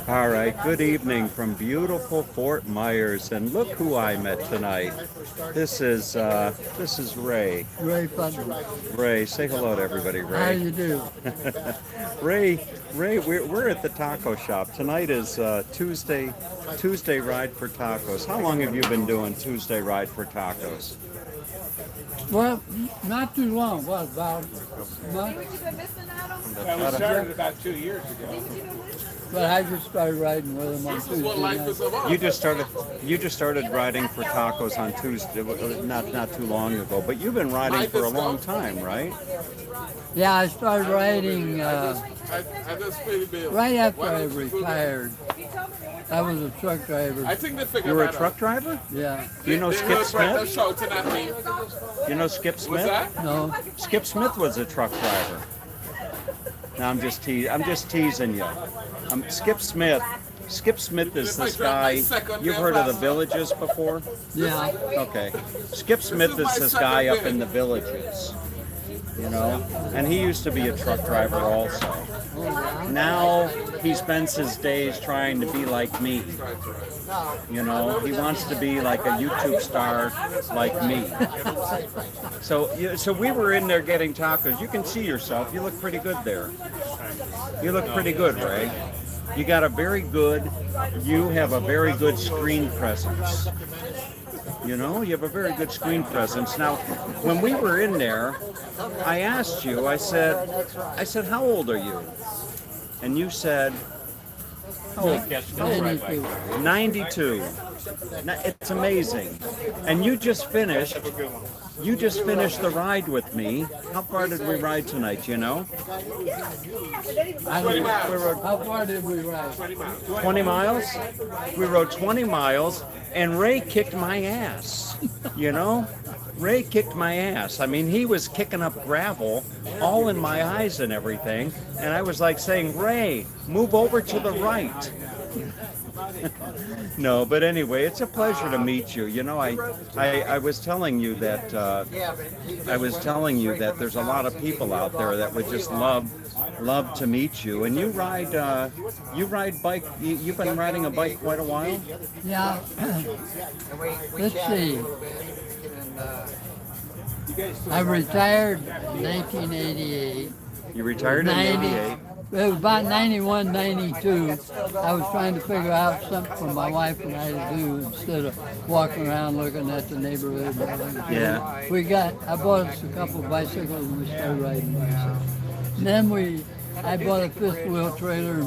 All right, good evening from beautiful Fort Myers, and look who I met tonight. This is Ray. Ray Putnam. Ray, say hello to everybody, How Ray. you do? Ray, we're at the taco shop. Tonight is Tuesday Ride for Tacos. How long have you been doing Tuesday Ride for Tacos? Well, not too long. What, about a month? Yeah, we started about 2 years ago. But I just started riding with him on This is Tuesday what life night. is about. You just started riding for tacos on Tuesday, not too long ago. But you've been riding for a long time, right? Yeah, I started riding I just paid a bill. right after Why I don't you do that? retired. I was a truck driver. I think they figured You were a that truck out. driver? Yeah. Do you know They Skip heard Brenda Smith? shouting at me. You know Skip What's Smith? that? No. Skip Smith was a truck driver. No, I'm just teasing you. Skip Smith. Skip Smith is this guy. You've heard of the Villages before? Yeah. Okay. Skip Smith is this guy up in the Villages. You know, and he used to be a truck driver also. Now he spends his days trying to be like me. You know, he wants to be like a YouTube star like me. So we were in there getting tacos. You can see yourself. You look pretty good there. You look pretty good, Ray. You got a very good. You have a very good screen presence. You know, you have a very good screen presence. Now, when we were in there, I asked you. I said, how old are you? And you said, how old? 92. 92. It's amazing. And you just finished the ride with me. How far did we ride tonight, you know? I don't know. How far did we ride? 20 miles? We rode 20 miles, and Ray kicked my ass. You know? Ray kicked my ass. I mean, he was kicking up gravel all in my eyes and everything. And I was like saying, Ray, move over to the right. No, but anyway, it's a pleasure to meet you. You know, I was telling you that there's a lot of people out there that would just love to meet you. And you ride bike. You've been riding a bike quite a while. Yeah. Let's see. I retired in 1988. You retired in 88. It was about 91, 92. I was trying to figure out something for my wife and I to do instead of walking around looking at the neighborhood. Yeah. I bought us a couple of bicycles and we started riding bicycles. And then I bought a fifth wheel trailer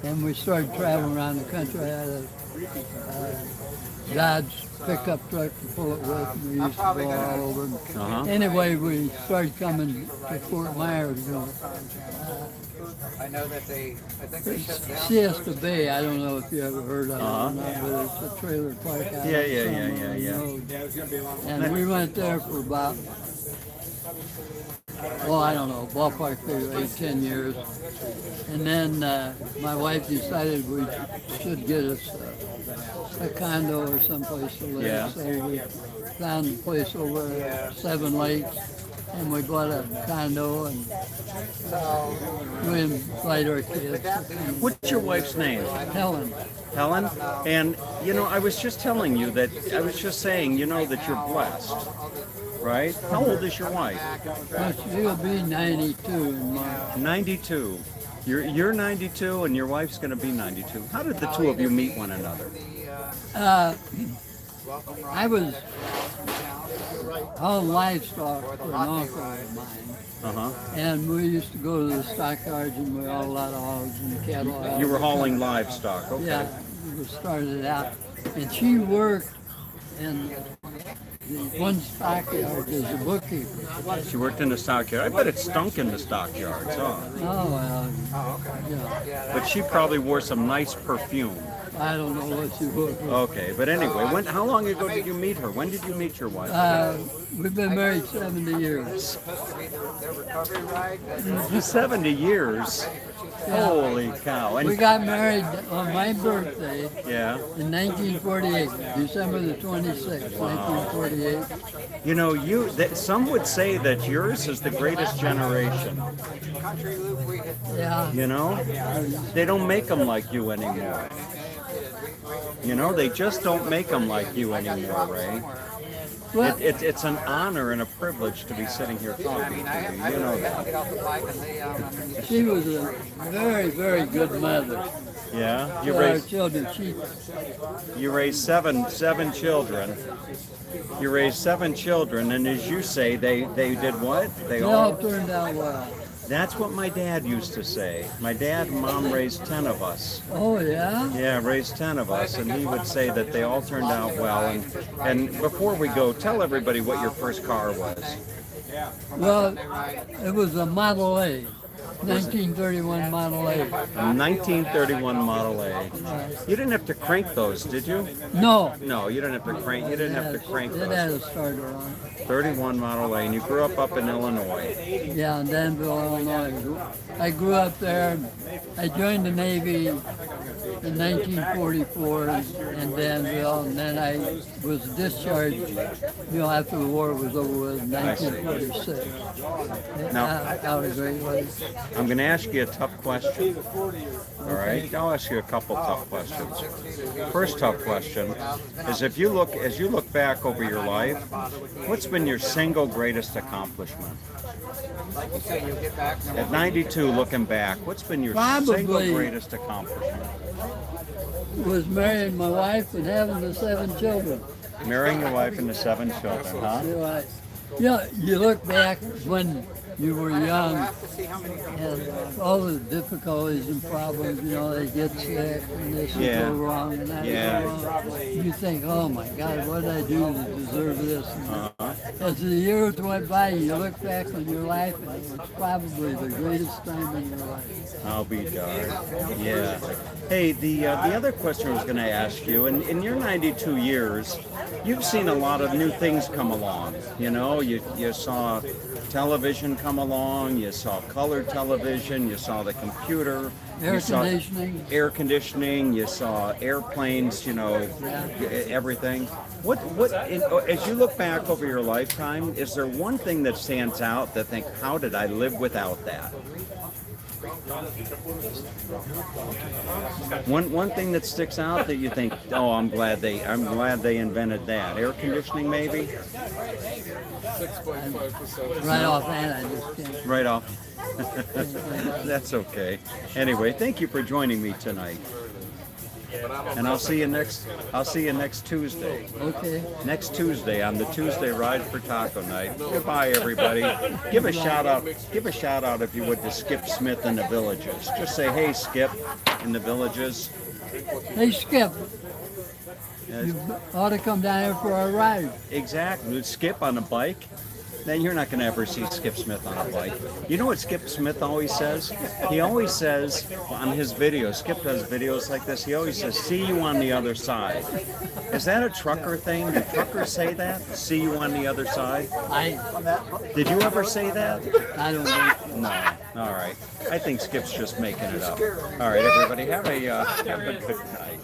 and we started traveling around the country. I had a Dodge pickup truck to pull it with, and we used to go all over. Uh-huh. Anyway, we started coming to Fort Myers. I know that I think they shut down. Siesta Bay, I don't know if you ever heard of it Uh-huh. or not, but it's a trailer park out Yeah. on the road. Yeah, it's going to be a long And we went there for about, I don't know, ballpark figure 8, 10 years. And then my wife decided we should get us a condo or someplace to live. Yeah. So we found a place over at Seven Lakes and we bought a condo and we invite our kids. What's your wife's name? Helen, Helen? And, you know, I was just telling you saying, you know, that you're blessed, right? How old is your wife? well, she'll be 92 in March. 92. You're 92 and your wife's going to be 92. How did the two of you meet one another? I was hauling livestock for an uncle of mine. Uh-huh. And we used to go to the stockyards and we hauled a lot of hogs and cattle out. You were hauling livestock, okay. Yeah, we started out. And she worked in the one stockyard as a bookkeeper. She worked in the stockyard. I bet it stunk in the stockyards, huh? Oh, well, yeah, But she probably wore some nice perfume. I don't know what she worked with. Okay, but anyway, how long ago did you meet her? When did you meet your wife? We've been married 70 years. 70 years. Holy cow! We And got married on my birthday yeah, in 1948, December the 26th, 1948. you know, some would say that yours is the greatest generation. Country loop we had. Yeah. You know, they don't make them like you anymore. You know, they just don't make them like you anymore, Ray. Well, It's an honor and a privilege to be sitting here I talking mean, to I, you. I You know get that. off the bike and they, she was a very, very good mother Yeah, to our children. you raised seven children. You raised 7 children, and as you say, they did what? They all turned out well. That's what my dad used to say. My dad and mom raised 10 of us. Oh, yeah? Yeah, raised 10 of us, and he would say that they all turned out well. And before we go, tell everybody what your first car was. Well, it was a Model A, 1931 Model A. 1931 Model A. You didn't have to crank those, did you? No. No, you didn't have to crank. You didn't have to crank It had those. a starter on it. 31 Model A, and you grew up in Illinois. Yeah, in Danville, Illinois. I grew up there. I joined the Navy in 1944 in Danville, and then I was discharged, after the war was over with in 1946. Out of Great Lakes. I'm going to ask you a tough question. All right, I'll ask you a couple tough questions. First tough question is as you look back over your life, what's been your single greatest accomplishment? like you say, you'll get back. At 92, looking back, what's been your Probably. single greatest accomplishment? Was marrying my wife and having the 7 children. Marrying your wife and the 7 children, huh? You look back when you were young Have to see how many. and all the difficulties and problems, they get sick and this would Yeah. go wrong and that Yeah. would go wrong. You think, oh my God, what did I do to deserve this? As the years went by, you look back on your life and it was probably the greatest time in your life. I'll be darned. Yeah. Hey, the other question I was going to ask you, in your 92 years, you've seen a lot of new things come along. You saw television come along, you saw color television, you saw the computer, Air you saw conditioning. air conditioning, you saw airplanes, everything. As you look back over your lifetime, is there one thing that stands out that think, how did I live without that? One thing that sticks out that you think, oh, I'm glad they invented that. Air conditioning, maybe. Right offhand, I just can't. Right off. That's okay. Anyway, thank you for joining me tonight. And I'll see you next Tuesday. Okay. Next Tuesday on the Tuesday Ride for Taco Night. Goodbye, everybody. Give a shout out if you would to Skip Smith in the Villages. Just say, hey, Skip in the Villages. Hey, Skip, you ought to come down here for a ride. Exactly. Skip on a bike. Then you're not going to ever see Skip Smith on a bike. You know what Skip Smith always says? He always says on his videos, Skip does videos like this, he always says, see you on the other side. Is that a trucker thing? Do truckers say that? See you on the other side? Did you ever say that? I don't know. No. All right. I think Skip's just making it up. All right, everybody, have a good night.